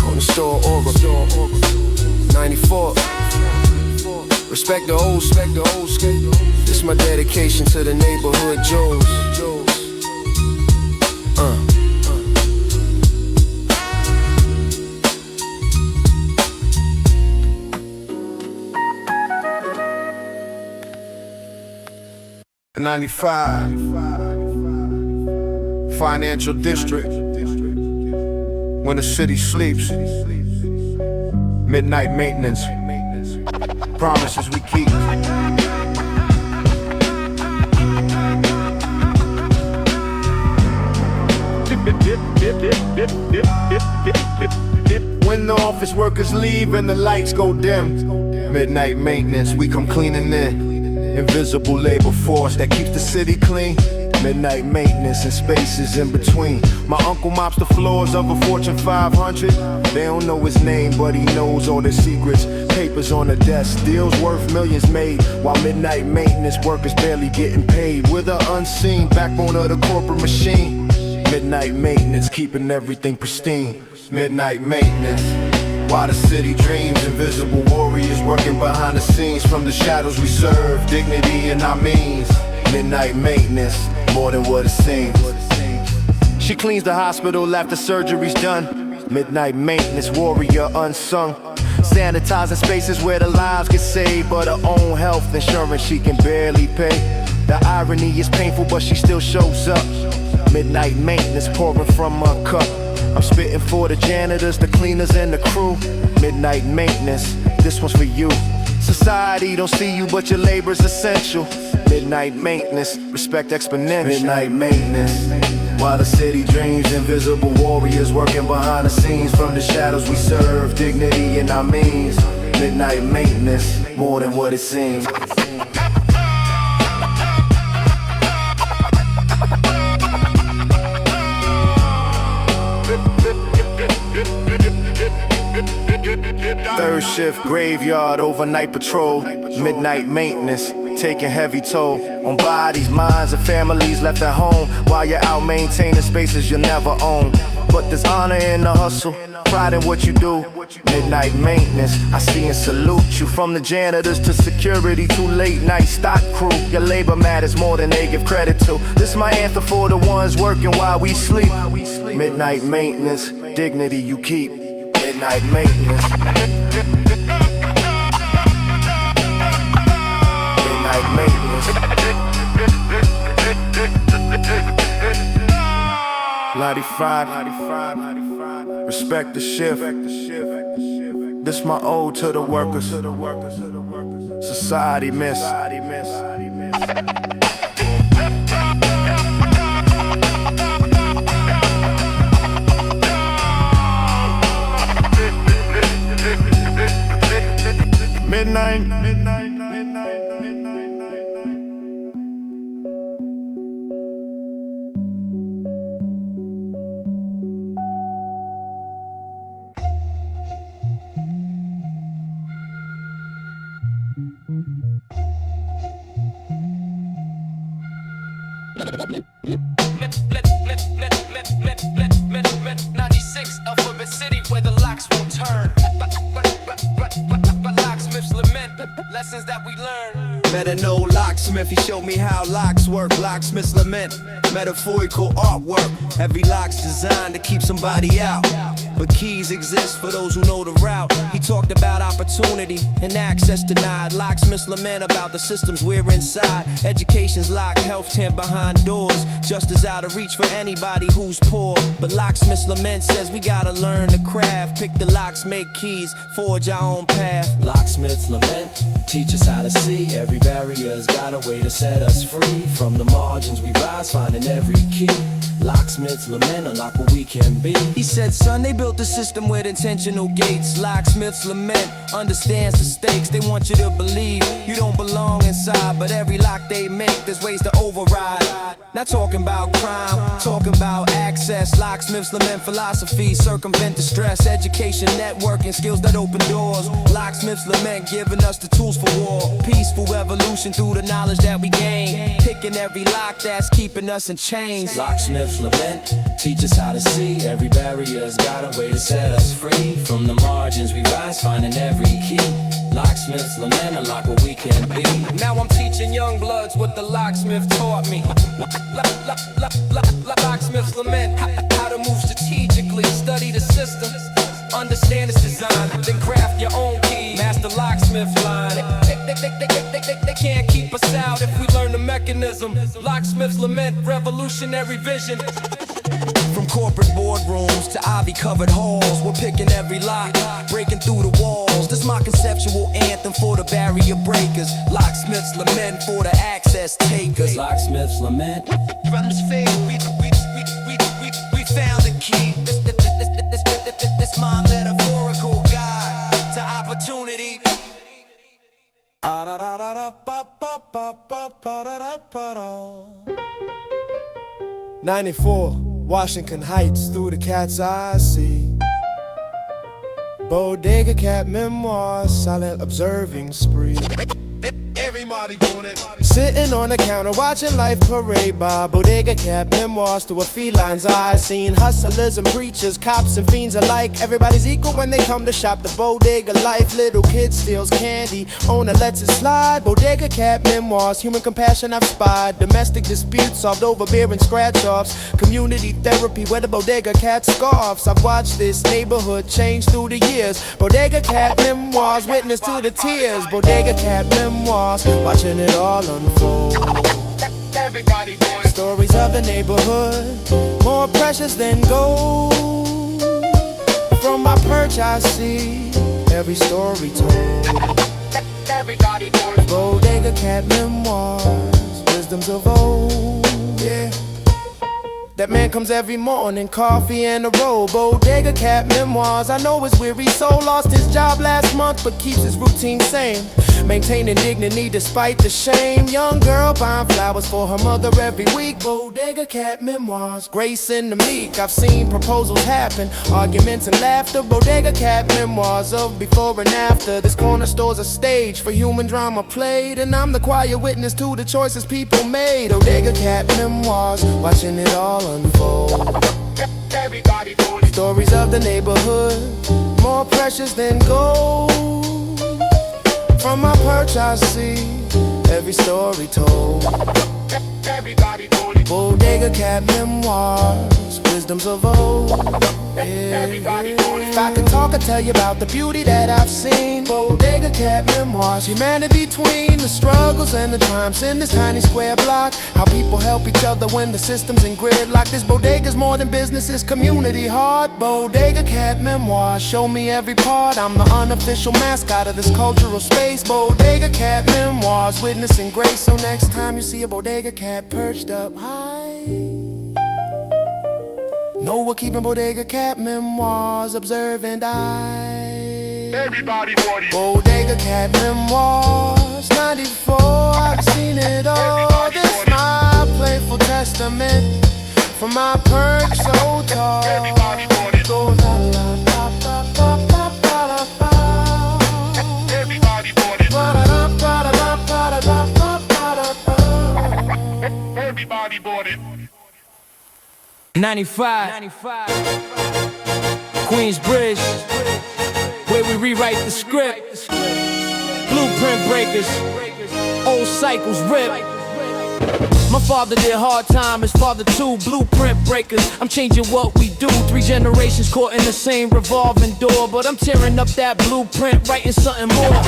Speaker 5: Corner store oracle, 94. Respect the old school. This my dedication to the neighborhood Joes. The 95 Financial District. When the city sleeps, midnight maintenance, promises we keep. When the office workers leave and the lights go dim, midnight maintenance, we come cleaning in. Invisible labor force that keeps the city clean. Midnight maintenance and spaces in between. My uncle mops the floors of a Fortune 500. They don't know his name, but he knows all the secrets. Papers on the desk, deals worth millions made, while midnight maintenance workers barely getting paid. We're the unseen backbone of the corporate machine. Midnight maintenance, keeping everything pristine. Midnight maintenance, while the city dreams, invisible warriors working behind the scenes. From the shadows we serve, dignity in our means. Midnight maintenance, more than what it seems. She cleans the hospital after surgery's done. Midnight maintenance, warrior unsung. Sanitizing spaces where the lives get saved, but her own health insurance she can barely pay. The irony is painful, but she still shows up. Midnight maintenance pouring from her cup. I'm spitting for the janitors, the cleaners, and the crew. Midnight maintenance, this one's for you. Society don't see you, but your labor's essential. Midnight maintenance, respect exponential. Midnight maintenance, while the city dreams, invisible warriors working behind the scenes. From the shadows we serve, dignity in our means. Midnight maintenance, more than what it seems. Third shift, graveyard, overnight patrol. Midnight maintenance, taking heavy toll on bodies, minds, and families left at home. While you're out maintaining spaces you'll never own. But there's honor in the hustle, pride in what you do. Midnight maintenance, I see and salute you. From the janitors to security to late night stock crew. Your labor matters more than they give credit to. This my anthem for the ones working while we sleep. Midnight maintenance, dignity you keep. Midnight maintenance. high maintenance. Lottie-fied, respect the shift. This my ode to the workers. Society miss. Midnight.
Speaker 8: Alphabet City, where the locks won't turn. Locksmiths lament lessons that we learn. Met an old locksmith, he showed me how locks work. Locksmiths lament, metaphorical artwork. Every lock's designed to keep somebody out, but keys exist for those who know the route. He talked about opportunity and access denied. Locksmiths lament about the systems we're inside. Education's locked, health tent behind doors. Justice out of reach for anybody who's poor. But locksmiths lament says we gotta learn the craft. Pick the locks, make keys, forge our own path. Locksmiths lament, teach us how to see. Every barrier's got a way to set us free. From the margins we rise, finding every key. Locksmiths lament, unlock what we can be. He said, son, they built a system with intentional gates. Locksmiths lament, understands the stakes. They want you to believe you don't belong inside, but every lock they make, there's ways to override. Not talking about crime, talking about access. Locksmiths lament philosophy, circumvent the stress. Education, networking, skills that open doors. Locksmiths lament, giving us the tools for war. Peaceful evolution through the knowledge that we gain. Picking every lock that's keeping us in chains. Locksmiths lament, teach us how to see. Every barrier's got a way to set us free. From the margins we rise, finding every key. Locksmiths lament, unlock what we can be. Now I'm teaching young bloods what the locksmith taught me. Locksmiths lament, how to move strategically. Study the system, understand its design, then craft your own key. Master locksmith line. They can't keep us out if we learn the mechanism. Locksmiths lament, revolutionary vision. From corporate boardrooms to ivy-covered halls, we're picking every lock, breaking through the walls. This my conceptual anthem for the barrier breakers. Locksmiths lament for the access takers. Locksmiths lament. From this field, we found the key. This my metaphorical guide to opportunity.
Speaker 10: 94, Washington Heights, through the cat's eye I see. Bodega cat memoirs, silent observing spree.
Speaker 5: Everybody doing it.
Speaker 10: Sitting on the counter watching life parade by. Bodega cat memoirs through a feline's eyes. Seen hustlers and preachers, cops and fiends alike. Everybody's equal when they come to shop. The bodega life, little kid steals candy, owner lets it slide. Bodega cat memoirs, human compassion I've spied. Domestic disputes solved over beer and scratch offs. Community therapy where the bodega cat scarfs. I've watched this neighborhood change through the years. Bodega cat memoirs, witness to the tears. Bodega cat memoirs, watching it all unfold.
Speaker 5: Everybody doing
Speaker 10: Stories of the neighborhood, more precious than gold. From my perch I see every story told.
Speaker 5: Everybody doing
Speaker 10: Bodega cat memoirs, wisdoms of old. Yeah. That man comes every morning, coffee and a roll. Bodega cat memoirs, I know his weary soul. Lost his job last month but keeps his routine sane. Maintaining dignity despite the shame. Young girl buying flowers for her mother every week. Bodega cat memoirs, grace in the meek. I've seen proposals happen, arguments and laughter. Bodega cat memoirs of before and after. This corner store's a stage for human drama played, and I'm the quiet witness to the choices people made. Bodega cat memoirs, watching it all unfold.
Speaker 5: Everybody doing
Speaker 10: Stories of the neighborhood, more precious than gold. From my perch I see every story told. Everybody bought it. Bodega Cat memoirs, wisdoms of old. Yeah. If I could talk, I'd tell you about the beauty that I've seen. Bodega Cat memoirs, humanity between the struggles and the triumphs in this tiny square block. How people help each other when the system's in gridlock. This bodega's more than business, it's community heart. Bodega Cat memoirs, show me every part. I'm the unofficial mascot of this cultural space. Bodega Cat memoirs, witnessing grace. So next time you see a bodega cat perched up high, know we're keeping Bodega Cat memoirs, observant eyes. Everybody bought it. Bodega Cat memoirs, 94, I've seen it all. This my playful testament from my perch so tall. Everybody bought it. Go la la la la la la la la. Everybody bought it. Ba da da ba da da ba da da ba da da. Everybody bought it.
Speaker 8: 95, Queensbridge, where we rewrite the script. Blueprint breakers, old cycles rip. My father did hard time, his father too. Blueprint breakers, I'm changing what we do. 3 generations caught in the same revolving door, but I'm tearing up that blueprint, writing something more.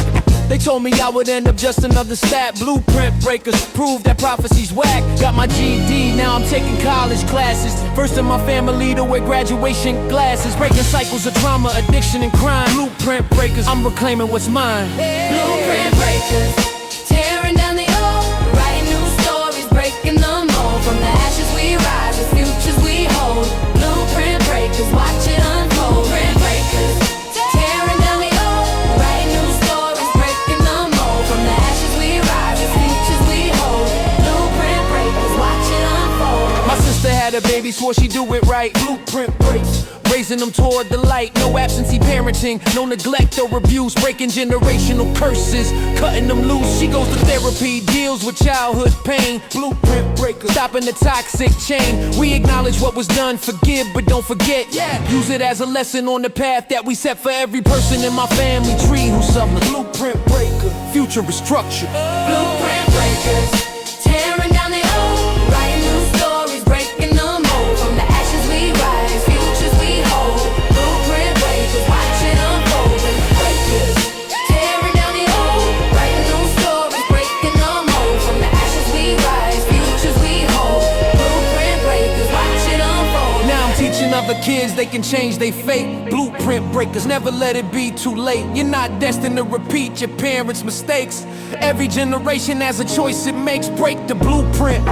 Speaker 8: They told me I would end up just another stat. Blueprint breakers, prove that prophecy's whack. Got my GED, now I'm taking college classes. First in my family to wear graduation glasses. Breaking cycles of trauma, addiction, and crime. Blueprint breakers, I'm reclaiming what's mine.
Speaker 6: Blueprint breakers, tearing down the old, writing new stories, breaking them all. From the ashes we rise, the futures we hold. Blueprint breakers, watch it unfold. Blueprint breakers, tearing down the old, writing new stories, breaking them all. From the ashes we rise, the futures we hold. Blueprint breakers, watch it unfold.
Speaker 8: My sister had a baby, swore she'd do it right. Blueprint breaks, raising them toward the light. No absentee parenting, no neglect or abuse. Breaking generational curses, cutting them loose. She goes to therapy, deals with childhood pain. Blueprint breaker, stopping the toxic chain. We acknowledge what was done, forgive but don't forget. Use it as a lesson on the path that we set for every person in my family tree who suffers. Blueprint breaker, future is structured.
Speaker 6: Blueprint breakers, tearing down the old, writing new stories, breaking them all. From the ashes we rise, futures we hold. Blueprint breakers, watch it unfold. Breakers, tearing down the old, writing new stories, breaking them all. From the ashes we rise, futures we hold. Blueprint breakers, watch it unfold.
Speaker 8: Now I'm teaching other kids they can change their fate. Blueprint breakers, never let it be too late. You're not destined to repeat your parents' mistakes. Every generation has a choice it makes. Break the blueprint,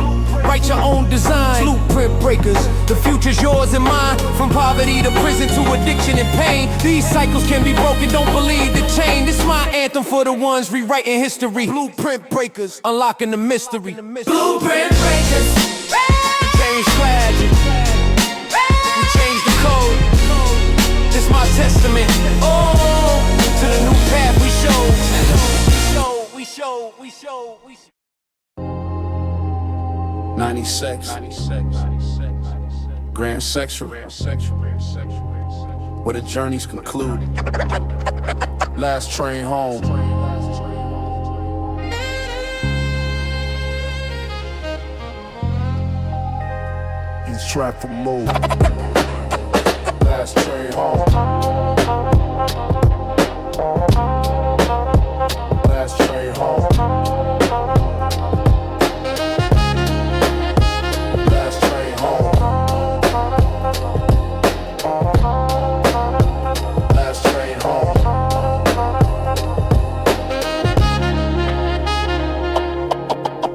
Speaker 8: write your own design. Blueprint breakers, the future's yours and mine. From poverty to prison to addiction and pain, these cycles can be broken, don't believe the chain. This my anthem for the ones rewriting history. Blueprint breakers, unlocking the mystery.
Speaker 6: Blueprint breakers,
Speaker 8: Change strategy, we change the code. This my testament, oh, to the new path we show. We show.
Speaker 5: 96, grand sexual, where the journeys conclude. Last train home. He's trapped for move. Last train home. Last train home. Last train home. Last train home.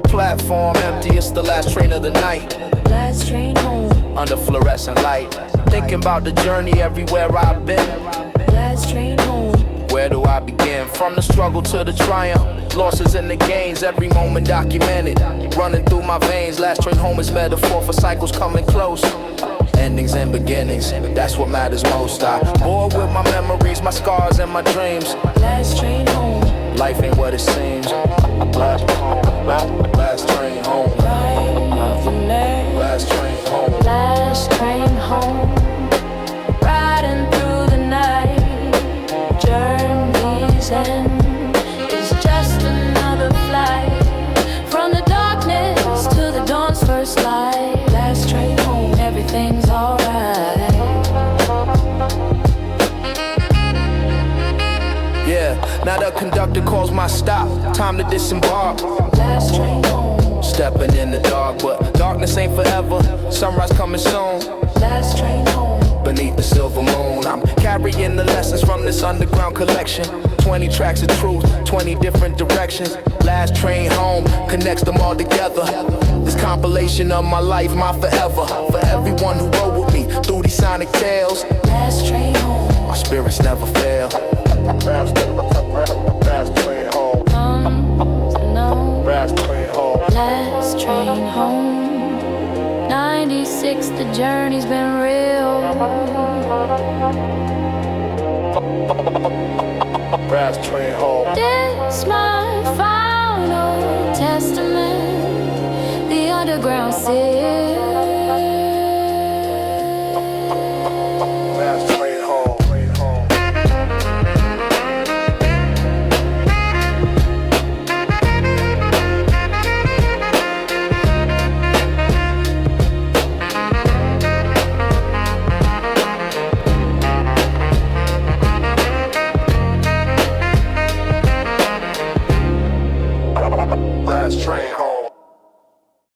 Speaker 9: Platform empty, it's the last train of the night.
Speaker 6: last train home,
Speaker 9: Under fluorescent light, thinking about the journey everywhere I've been.
Speaker 6: last train home.
Speaker 9: Where do I begin? From the struggle to the triumph, losses and the gains, every moment documented, running through my veins. Last train home is metaphor for cycles coming close. Endings and beginnings, that's what matters most. I bored with my memories, my scars and my dreams.
Speaker 6: Last train home,
Speaker 9: Life ain't what it seems. Last train home. Last train home.
Speaker 6: last train home. Riding through the night, journey's end is just another flight. From the darkness to the dawn
Speaker 10: doctor calls my stop. Time to disembark.
Speaker 6: Last train home.
Speaker 10: Stepping in the dark, but darkness ain't forever. Sunrise coming soon.
Speaker 6: Last train home.
Speaker 10: Beneath the silver moon, I'm carrying the lessons from this underground collection. 20 tracks of truth, 20 different directions. Last train home connects them all together. This compilation of my life, my forever. For everyone who rode with me through these sonic tales.
Speaker 6: Last train home.
Speaker 10: My spirits never fail. Last train home.
Speaker 6: No.
Speaker 10: Last train home.
Speaker 6: Last train home. 96, the journey's been real.
Speaker 10: Last train home.
Speaker 6: This my final testament. The underground city.